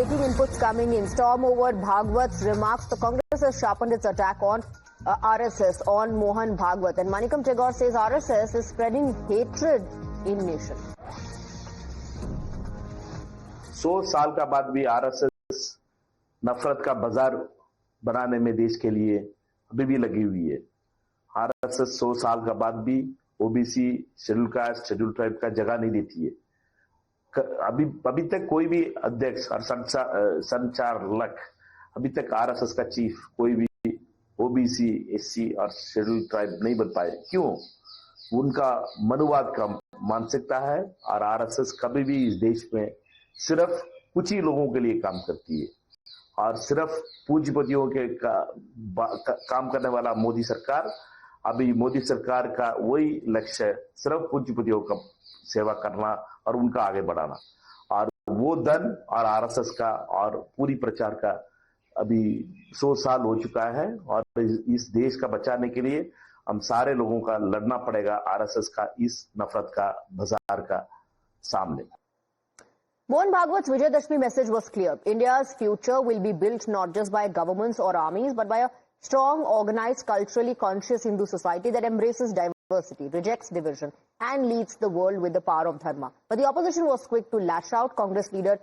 breaking inputs coming in. Storm over Bhagwat's remarks. The Congress has sharpened its attack on RSS, on Mohan Bhagwat. And Manikam Tagore says RSS is spreading hatred in nation. 100 साल का बाद भी RSS नफरत का बाजार बनाने में देश के लिए अभी भी लगी हुई है। आरएसएस 100 साल का बाद भी OBC, schedule caste, schedule tribe का जगह नहीं देती है। अभी तक कोई भी अध्यक्ष और संचालक, अभी तक आरएसएस का चीफ कोई भी ओबीसी, एससी और शेड्यूल ट्राइब नहीं बन पाए। क्यों? उनका मनुवाद का मानसिकता है और आरएसएस कभी भी इस देश में सिर्फ कुछ ही लोगों के लिए काम करती है और सिर्फ पूंजीपतियों के काम करने वाला मोदी सरकार, अभी मोदी सरकार का वही लक्ष्य है, सिर्फ पूंजीपतियों का सेवा करना और उनका आगे बढ़ाना। और वो धन और आरएसएस का और पूरी प्रचार का अभी 100 साल हो चुका है और इस देश का बचाने के लिए हम सारे लोगों का लड़ना पड़ेगा आरएसएस का इस नफरत का बाजार का सामने। Mohan Bhagwat's Vijayadashmi message was clear. India's future will be built not just by governments or armies, but by a strong, organized, culturally conscious Hindu society that embraces diversity, rejects division, and leads the world with the power of dharma. But the opposition was quick to lash out. Congress leader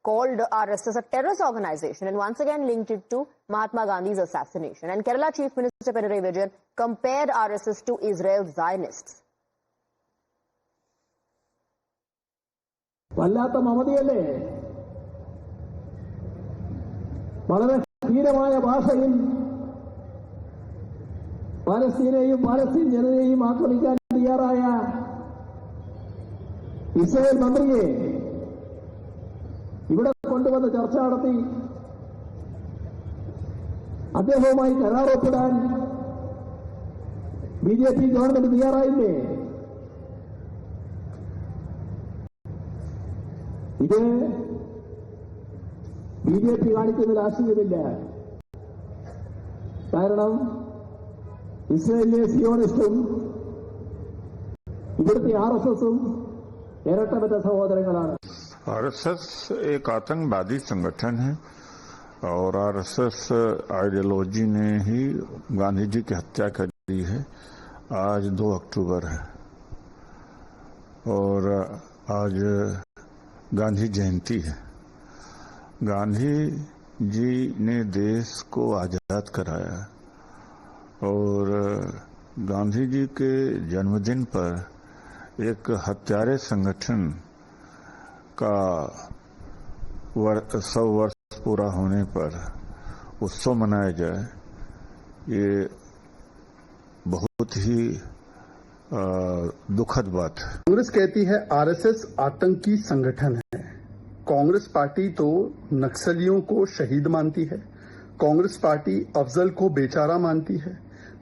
called RSS a terrorist organization and once again linked it to Mahatma Gandhi's assassination. And Kerala Chief Minister Pinarayi Vijayan compared RSS to Israel's Zionists. വല്ലാത്ത മമതയല്ലേ? വളരെ ധീരമായ ഭാഷയിൽ പാലസ്തീനെയും Palestine ജനതയെയും ആക്രമിക്കാൻ തയ്യാറായ Israel മന്ത്രിയെ ഇവിടെ കൊണ്ടുവന്ന് ചർച്ച നടത്തി അദ്ദേഹവുമായി കരാറൊപ്പിടാൻ ബിജെപി ഗവൺമെന്റ് തയ്യാറായില്ലേ? ഇത് ബിജെപി കാണിക്കുന്നതിൽ ആശ്ചര്യമില്ല. കാരണം ഇസ്രായേലിലെ സിയോണിസ്റ്റും ഇവിടുത്തെ ആർഎസ്എസും ഇരട്ടപ്പെട്ട സഹോദരങ്ങളാണ്. आरएसएस एक आतंकवादी संगठन है और आरएसएस आइडियोलॉजी ने ही गांधी जी की हत्या करी है। आज 2 अक्टूबर है और आज गांधी जयंती है। गांधी जी ने देश को आजाद कराया और गांधी जी के जन्मदिन पर एक हत्यारे संगठन का 100 वर्ष पूरा होने पर उत्सव मनाया जाए, ये बहुत ही दुखद बात है। कांग्रेस कहती है आरएसएस आतंकी संगठन है। कांग्रेस पार्टी तो नक्सलियों को शहीद मानती है। कांग्रेस पार्टी अफजल को बेचारा मानती है।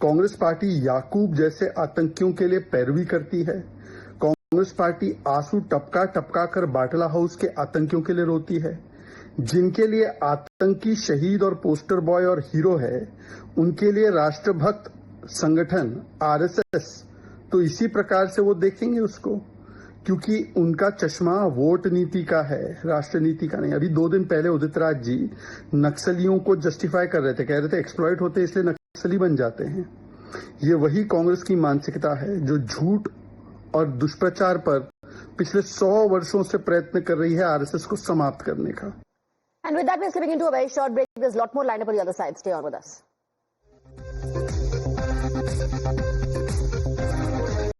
कांग्रेस पार्टी याकूब जैसे आतंकियों के लिए पैरवी करती है। कांग्रेस पार्टी आंसू टपका टपका कर बाटला हाउस के आतंकियों के लिए रोती है। जिनके लिए आतंकी शहीद और पोस्टर बॉय और हीरो है, उनके लिए राष्ट्रभक्त संगठन आरएसएस तो इसी प्रकार से वो देखेंगे उसको, क्योंकि उनका चश्मा वोट नीति का है, राष्ट्र नीति का नहीं। अभी 2 दिन पहले उदित राज जी नक्सलियों को जस्टिफाई कर रहे थे, कह रहे थे एक्सप्लॉइट होते इसलिए नक्सली बन जाते हैं। ये वही कांग्रेस की मानसिकता है जो झूठ और दुष्प्रचार पर पिछले 100 वर्षों से प्रयत्न कर रही है आरएसएस को समाप्त करने का। And with that, we're slipping into a very short break. There's a lot more lined up on the other side. Stay on with us.